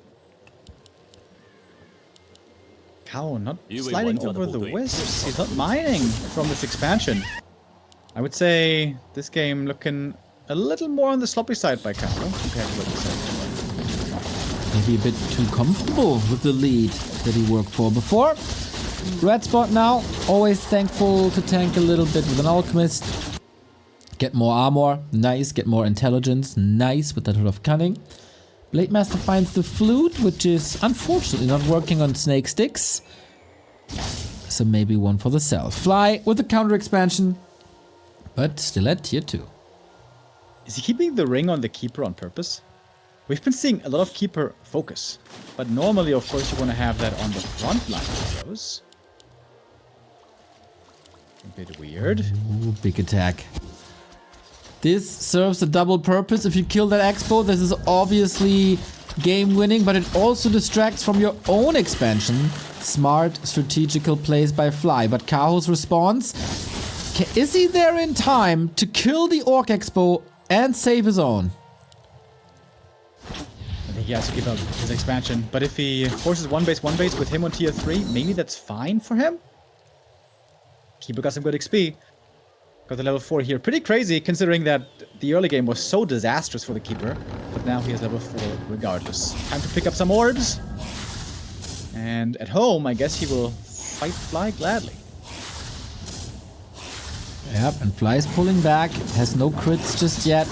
Kaho not sliding over the wisps. He's not mining from this expansion. I would say this game looking a little more on the sloppy side by Kaho compared to what we said. Maybe a bit too comfortable with the lead that he worked for before. Red spot now. Always thankful to tank a little bit with an Alchemist. Get more armor, nice. Get more intelligence, nice, with that lot of cunning. Blade Master finds the flute, which is unfortunately not working on snake sticks. So maybe one for the cell. Fly with the counter expansion, but still at tier 2. Is he keeping the ring on the Keeper on purpose? We've been seeing a lot of Keeper focus, but normally, of course, you want to have that on the front line of those. A bit weird. Ooh, big attack. This serves a double purpose. If you kill that Expo, this is obviously game winning, but it also distracts from your own expansion. Smart, strategical plays by Fly. But Kaho's response, is he there in time to kill the Orc Expo and save his own? I think he has to give up his expansion, but if he forces one base with him on tier 3, maybe that's fine for him. Keeper got some good XP. Got the level 4 here. Pretty crazy considering that the early game was so disastrous for the Keeper. But now he has level 4 regardless. Time to pick up some orbs. And at home, I guess he will fight Fly gladly. Yep, and Fly's pulling back. Has no crits just yet.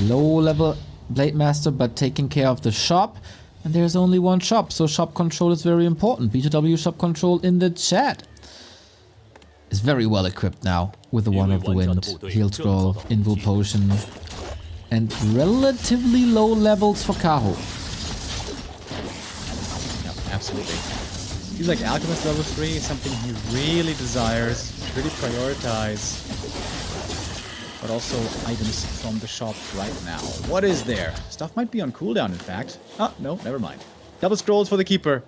Low level Blade Master, but taking care of the shop. And there's only one shop, so shop control is very important. B2W shop control in the chat. Is very well equipped now with the One of the Wind, Heal Scroll, Invul Potion, and relatively low levels for Kaho. Yep, absolutely. Feels like Alchemist level 3 is something he really desires, really prioritize, but also items from the shop right now. What is there? Stuff might be on cooldown, in fact. Oh, no, never mind. Double scrolls for the Keeper,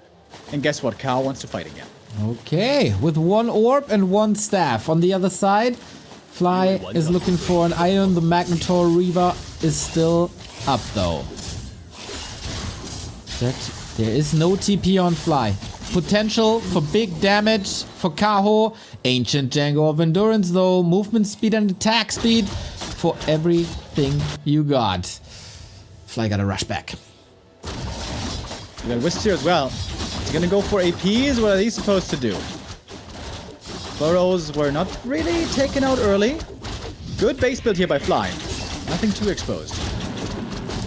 and guess what? Kaho wants to fight again. Okay, with 1 orb and 1 staff. On the other side, Fly is looking for an iron. The Magnetor Reaver is still up though. There is no TP on Fly. Potential for big damage for Kaho. Ancient Django of Endurance though. Movement speed and attack speed for everything you got. Fly gotta rush back. We got Wisps here as well. He's gonna go for APs. What are these supposed to do? Burrows were not really taken out early. Good base build here by Fly. Nothing too exposed.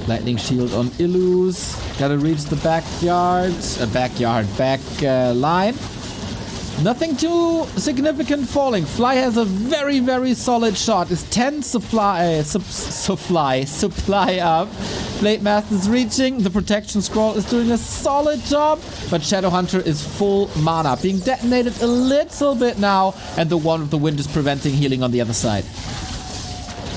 Lightning shield on Illus. Gotta reach the backyard. Back line. Nothing too significant falling. Fly has a very, very solid shot. Is 10 supply up. Blade Master's reaching. The protection scroll is doing a solid job. But Shadowhunter is full mana. Being detonated a little bit now. And the Wand of the Wind is preventing healing on the other side.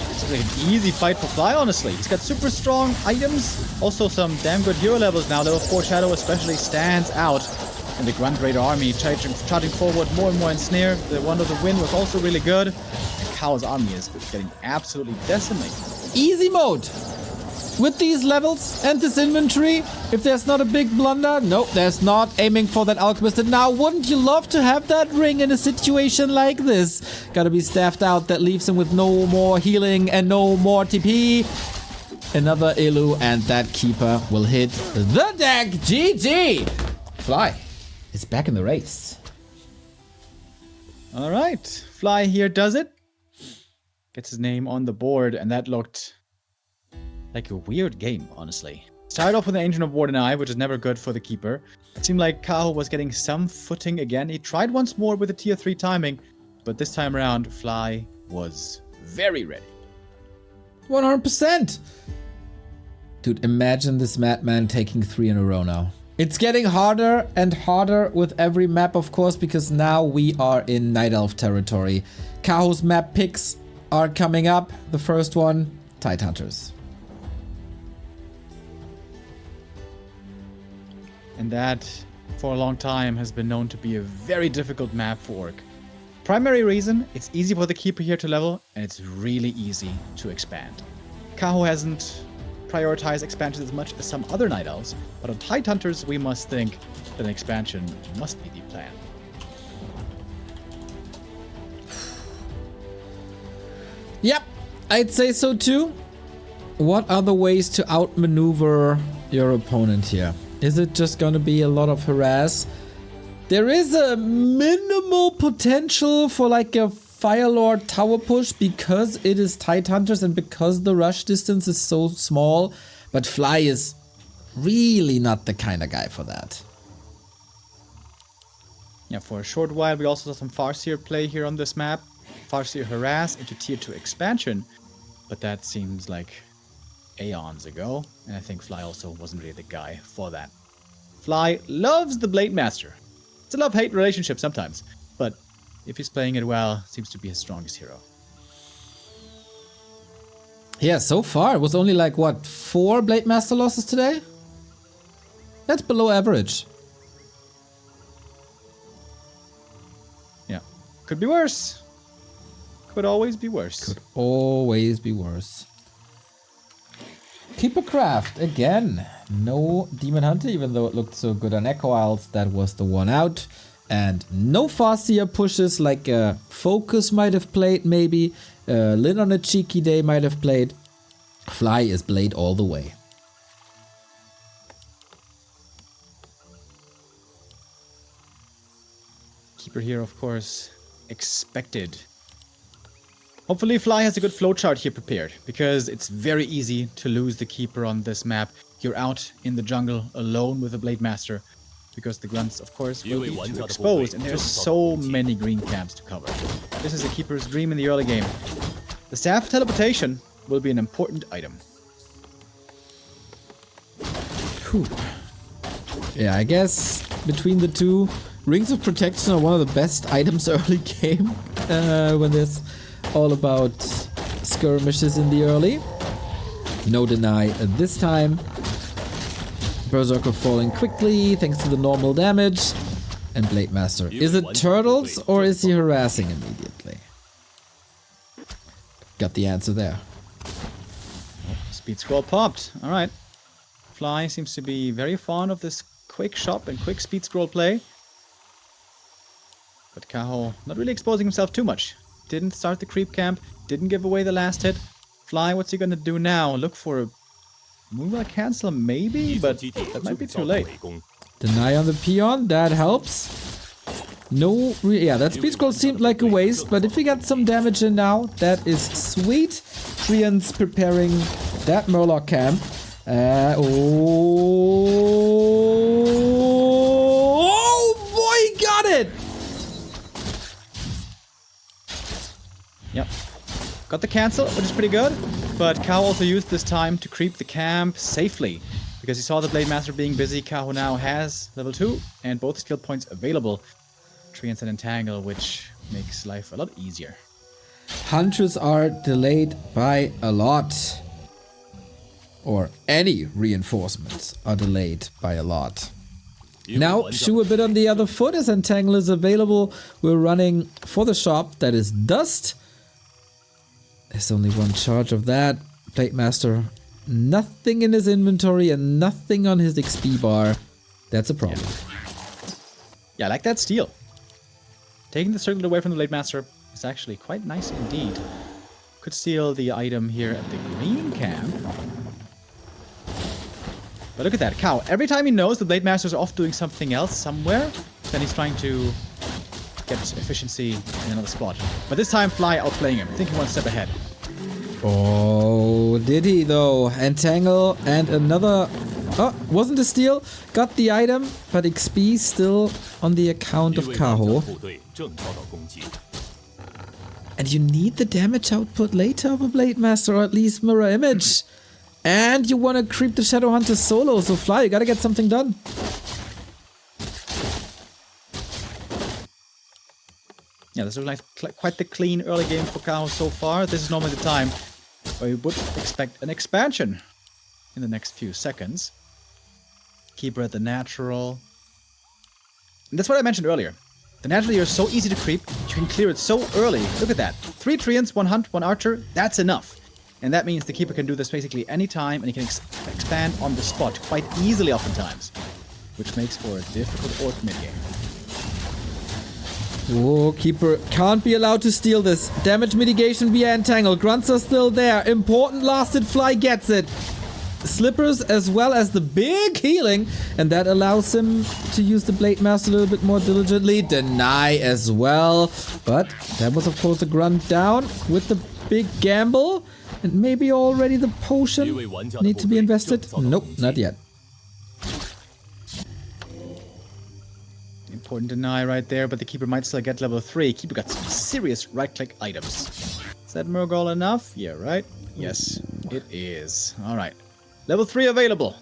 It's an easy fight for Fly, honestly. He's got super strong items. Also some damn good hero levels now. Level 4 Shadow especially stands out. And the Grunt Raider army charging forward more and more in Snare. The Wand of the Wind was also really good. And Kaho's army is getting absolutely decimated. Easy mode. With these levels and this inventory, if there's not a big blunder, nope, there's not. Aiming for that Alchemist. And now, wouldn't you love to have that ring in a situation like this? Gotta be staffed out. That leaves him with no more healing and no more TP. Another Illu, and that Keeper will hit the deck. GG! Fly is back in the race. All right. Fly here does it. Gets his name on the board, and that looked like a weird game, honestly. Started off with an Ancient of War and Eye, which is never good for the Keeper. It seemed like Kaho was getting some footing again. He tried once more with the tier 3 timing, but this time around, Fly was very ready. 100%! Dude, imagine this madman taking 3 in a row now. It's getting harder and harder with every map, of course, because now we are in Night Elf territory. Kaho's map picks are coming up. The first one, Tidehunters. And that, for a long time, has been known to be a very difficult map for Orc. Primary reason, it's easy for the Keeper here to level, and it's really easy to expand. Kaho hasn't prioritized expansion as much as some other Night Elves, but on Tidehunters, we must think that an expansion must be the plan. Yep, I'd say so too. What are the ways to outmaneuver your opponent here? Is it just gonna be a lot of harass? There is a minimal potential for like a Firelord tower push because it is Tidehunters and because the rush distance is so small, but Fly is really not the kind of guy for that. Yeah, for a short while we also saw some Farseer play here on this map. Farseer harass into tier 2 expansion, but that seems like aeons ago, and I think Fly also wasn't really the guy for that. Fly loves the Blade Master. It's a love-hate relationship sometimes, but if he's playing it well, seems to be his strongest hero. Yeah, so far it was only like, what, 4 Blade Master losses today? That's below average. Yeah. Could be worse. Could always be worse. Could always be worse. Keeper Craft, again. No Demon Hunter, even though it looked so good on Echo Isles. That was the one out. And no Farseer pushes like Focus might have played, maybe. Lin on a cheeky day might have played. Fly is Blade all the way. Keeper here, of course, expected. Hopefully Fly has a good flowchart here prepared, because it's very easy to lose the Keeper on this map. You're out in the jungle alone with the Blade Master, because the grunts, of course, will be too exposed, and there's so many green camps to cover. This is a Keeper's dream in the early game. The Staff Teleportation will be an important item. Whew. Yeah, I guess between the two, Rings of Protection are one of the best items early game, when there's all about skirmishes in the early. No deny this time. Berserker falling quickly thanks to the normal damage. And Blade Master. Is it turtles or is he harassing immediately? Got the answer there. Speed scroll popped. Alright. Fly seems to be very fond of this quick shop and quick speed scroll play. But Kaho not really exposing himself too much. Didn't start the creep camp. Didn't give away the last hit. Fly, what's he gonna do now? Look for a Moonlight Cancel maybe? But that might be too late. Deny on the peon, that helps. No, yeah, that speed scroll seemed like a waste, but if we got some damage in now, that is sweet. Treants preparing that Murloc camp. Oh boy, he got it! Yep. Got the cancel, which is pretty good. But Kaho also used this time to creep the camp safely. Because he saw the Blade Master being busy, Kaho now has level 2 and both skill points available. Treants and Entangle, which makes life a lot easier. Hunters are delayed by a lot. Or any reinforcements are delayed by a lot. Now, shoe a bit on the other foot as Entangle is available. We're running for the shop, that is Dust. There's only one charge of that. Blade Master, nothing in his inventory and nothing on his XP bar. That's a problem. Yeah, I like that steal. Taking the circlet away from the Blade Master is actually quite nice indeed. Could steal the item here at the green camp. But look at that, Kaho. Every time he knows the Blade Master's off doing something else somewhere, then he's trying to get efficiency in another spot. But this time, Fly outplaying him, thinking one step ahead. Oh, did he though? Entangle and another... Oh, wasn't a steal. Got the item, but XP still on the account of Kaho. And you need the damage output later of a Blade Master, or at least mirror image. And you want to creep the Shadow Hunter solo, so Fly, you gotta get something done. Yeah, this is like quite the clean early game for Kaho so far. This is normally the time where you would expect an expansion in the next few seconds. Keeper at the natural. And that's what I mentioned earlier. The natural here is so easy to creep. You can clear it so early. Look at that. 3 Treants, 1 Hunt, 1 Archer. That's enough. And that means the Keeper can do this basically anytime, and he can expand on the spot quite easily oftentimes. Which makes for a difficult Orc mid-game. Oh, Keeper can't be allowed to steal this. Damage mitigation via Entangle. Grunts are still there. Important lasted Fly gets it. Slippers as well as the big healing. And that allows him to use the Blade Master a little bit more diligently. Deny as well. But that was of course a grunt down with the big gamble. And maybe already the potion need to be invested? Nope, not yet. Important deny right there, but the Keeper might still get level 3. Keeper got some serious right-click items. Is that Murgal enough? Yeah, right? Yes, it is. Alright. Level 3 available.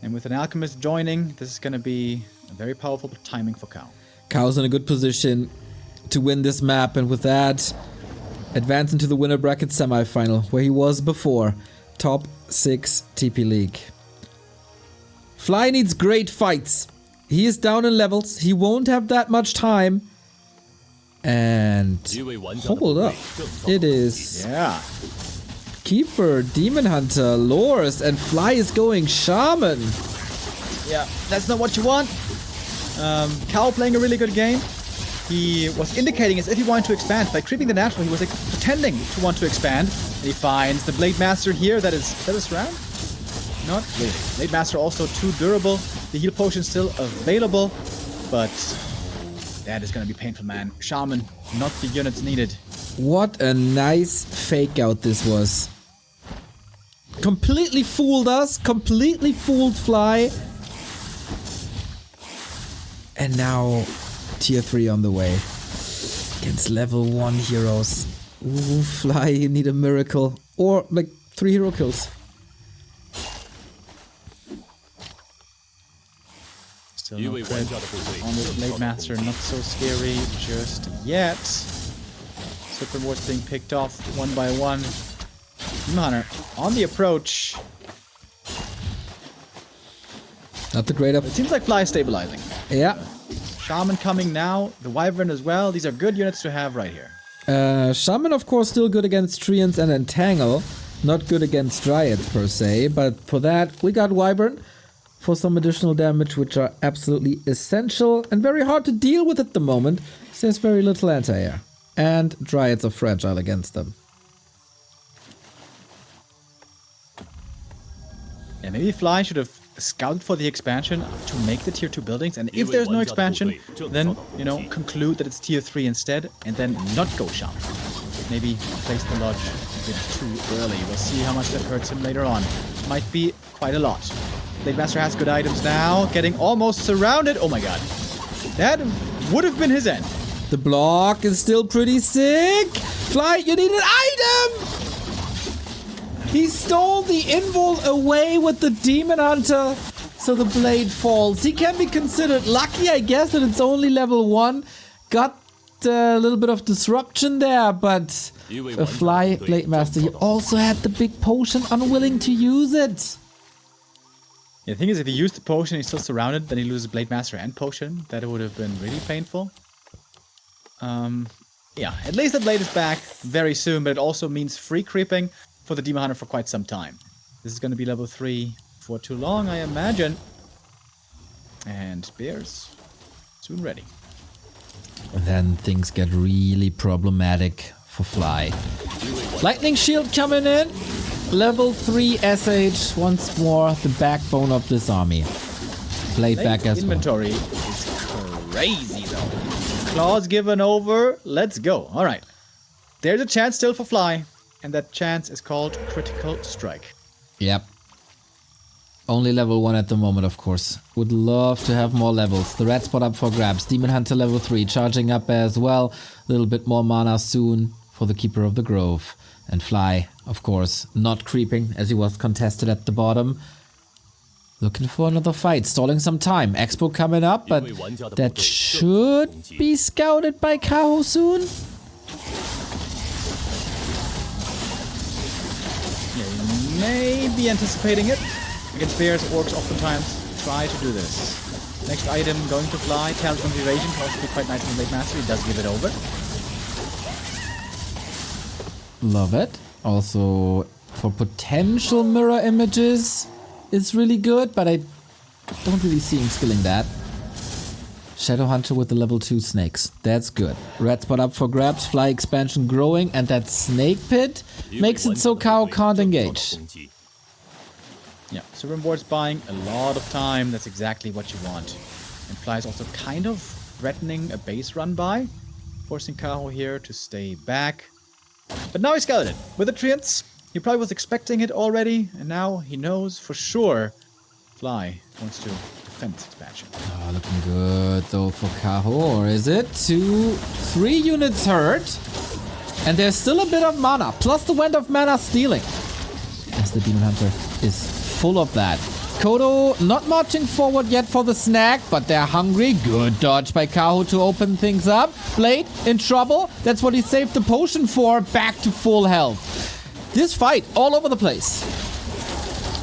And with an Alchemist joining, this is going to be a very powerful timing for Kaho. Kaho's in a good position to win this map, and with that, advance into the winner bracket semifinal, where he was before. Top 6 TP League. Fly needs great fights. He is down in levels. He won't have that much time. And hold up. It is Keeper, Demon Hunter, Lores, and Fly is going Shaman. Yeah, that's not what you want. Kaho playing a really good game. He was indicating as if he wanted to expand. By creeping the natural, he was like pretending to want to expand. And he finds the Blade Master here. That is round? Not really. Blade Master also too durable. The heal potion still available. But that is going to be painful, man. Shaman, not the units needed. What a nice fake out this was. Completely fooled us. Completely fooled Fly. And now tier 3 on the way. Against level 1 heroes. Ooh, Fly, you need a miracle. Or like 3 hero kills. Still no crit on this Blade Master, not so scary just yet. Super Wars being picked off one by one. Demon Hunter on the approach. Not the great up. It seems like Fly is stabilizing. Yeah. Shaman coming now, the Wyvern as well. These are good units to have right here. Shaman, of course, still good against Treants and Entangle. Not good against Dryads per se, but for that, we got Wyvern for some additional damage, which are absolutely essential and very hard to deal with at the moment. There's very little anti-air, and Dryads are fragile against them. Yeah, maybe Fly should have scouted for the expansion to make the tier 2 buildings, and if there's no expansion, then, you know, conclude that it's tier 3 instead, and then not go Shaman. maybe placed the lodge a bit too early. We'll see how much that hurts him later on. Might be quite a lot. Blade Master has good items now, getting almost surrounded. Oh my god. That would have been his end. The block is still pretty sick. Fly, you need an item! He stole the invul away with the Demon Hunter, so the blade falls. He can be considered lucky, I guess, that it's only level 1. Got a little bit of disruption there, but a Fly Blade Master, he also had the big potion, unwilling to use it. Yeah, the thing is, if he used the potion and he's still surrounded, then he loses Blade Master and potion. That would have been really painful. Yeah, at least the blade is back very soon, but it also means free creeping for the Demon Hunter for quite some time. This is going to be level 3 for too long, I imagine. And Bears soon ready. And then things get really problematic for Fly. Lightning Shield coming in. Level 3 SH, once more the backbone of this army. Blade back as inventory is crazy though. Claws given over. Let's go. Alright. There's a chance still for Fly. And that chance is called Critical Strike. Yep. Only level 1 at the moment, of course. Would love to have more levels. The red spot up for grabs. Demon Hunter level 3 charging up as well. A little bit more mana soon for the Keeper of the Grove. And Fly, of course, not creeping as he was contested at the bottom. Looking for another fight, stalling some time. Expo coming up, but that should be scouted by Kaho soon. Yeah, you may be anticipating it. Against bears, orcs oftentimes try to do this. Next item going to Fly. Talisman of Evasion can also be quite nice in Blade Master. He does give it over. Love it. Also, for potential mirror images, it's really good, but I don't really see him skilling that. Shadow Hunter with the level 2 snakes. That's good. Red spot up for grabs, Fly expansion growing, and that snake pit makes it so Kaho can't engage. Yeah, Supreme Board's buying a lot of time. That's exactly what you want. And Fly is also kind of threatening a base run by, forcing Kaho here to stay back. But now he scouted it with the treants. He probably was expecting it already, and now he knows for sure Fly wants to defend this expansion. Oh, looking good though for Kaho, or is it? 3 units hurt, and there's still a bit of mana, plus the Wind of Mana stealing, as the Demon Hunter is full of that. Kodo not marching forward yet for the snack, but they're hungry. Good dodge by Kaho to open things up. Blade in trouble. That's what he saved the potion for. Back to full health. This fight all over the place.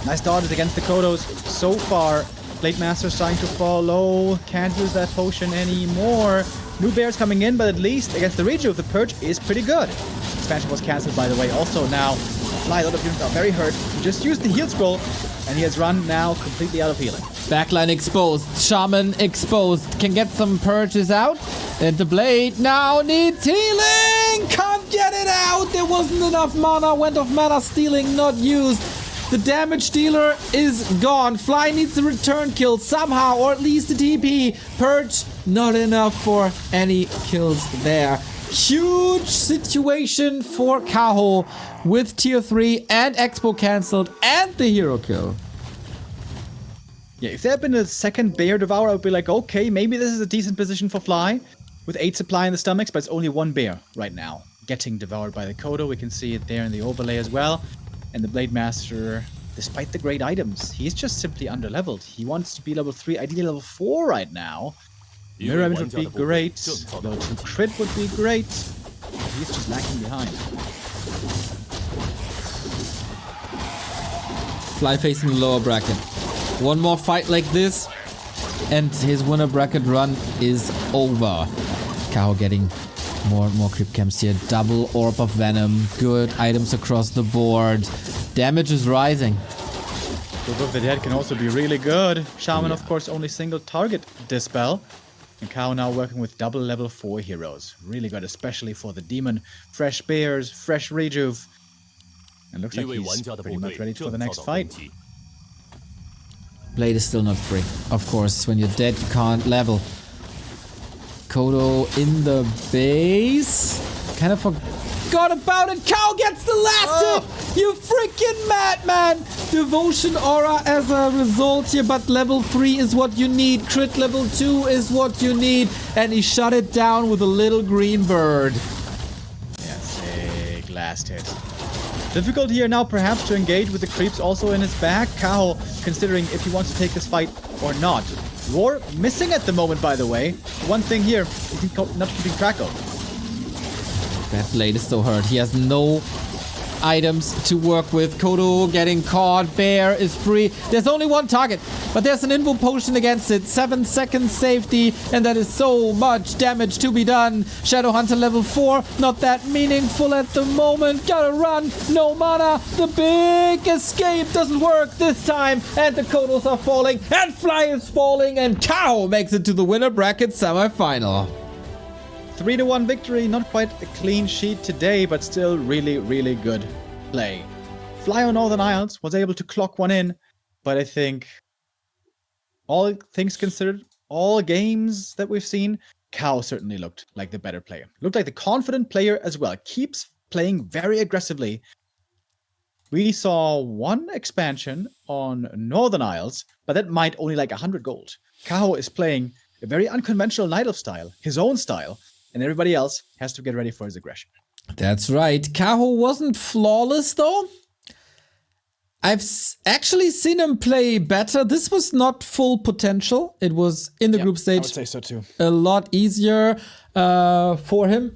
Nice dodges against the Kodos. So far, Blade Master's starting to fall low. Can't use that potion anymore. New bears coming in, but at least against the Reju, the Purge is pretty good. Expansion was cancelled, by the way. Also now, Fly, a lot of units are very hurt. He just used the heal scroll, and he has run now completely out of healing. Backline exposed. Shaman exposed. Can get some purges out. And the blade now needs healing. Can't get it out. There wasn't enough mana. Wind of Mana stealing not used. The damage dealer is gone. Fly needs a return kill somehow, or at least a TP. Purge not enough for any kills there. Huge situation for Kaho with tier 3 and Expo cancelled and the hero kill. Yeah, if there had been a second Bear Devourer, I would be like, okay, maybe this is a decent position for Fly. With 8 supply in the stomachs, but it's only 1 bear right now. Getting devoured by the Kodo. We can see it there in the overlay as well. And the Blade Master, despite the great items, he's just simply underleveled. He wants to be level 3, ideally level 4 right now. Mirror Image would be great. Level 2 crit would be great. He's just lacking behind. Fly facing the lower bracket. One more fight like this, and his winner bracket run is over. Kaho getting more and more creep camps here. Double Orb of Venom. Good items across the board. Damage is rising. Book of the Dead can also be really good. Shaman, of course, only single target Dispel. And Kaho now working with double level 4 heroes. Really good, especially for the Demon. Fresh Bears, fresh Rejuve. And looks like he's pretty much ready for the next fight. Blade is still not free. Of course, when you're dead, you can't level. Kodo in the base. Kind of forgot about it. Kaho gets the last hit. You freaking madman. Devotion aura as a result here, but level 3 is what you need. Crit level 2 is what you need. And he shut it down with a little green bird. Yes, big last hit. Difficult here now perhaps to engage with the creeps also in his back. Kaho considering if he wants to take this fight or not. War missing at the moment, by the way. One thing here, he's not keeping track of. That blade is so hurt. He has no items to work with. Kodo getting caught. Bear is free. There's only one target, but there's an invo potion against it. 7 seconds safety, and that is so much damage to be done. Shadow Hunter level 4, not that meaningful at the moment. Gotta run. No mana. The big escape doesn't work this time, and the Kodos are falling, and Fly is falling, and Kaho makes it to the winner bracket semifinal. 3-1 victory, not quite a clean sheet today, but still really, really good play. Fly on Northern Isles was able to clock one in, but I think all things considered, all games that we've seen, Kaho certainly looked like the better player. Looked like the confident player as well. Keeps playing very aggressively. We saw one expansion on Northern Isles, but that might only like 100 gold. Kaho is playing a very unconventional Night Elf style, his own style, and everybody else has to get ready for his aggression. That's right. Kaho wasn't flawless though. I've actually seen him play better. This was not full potential. It was in the group stage. I would say so too. A lot easier for him.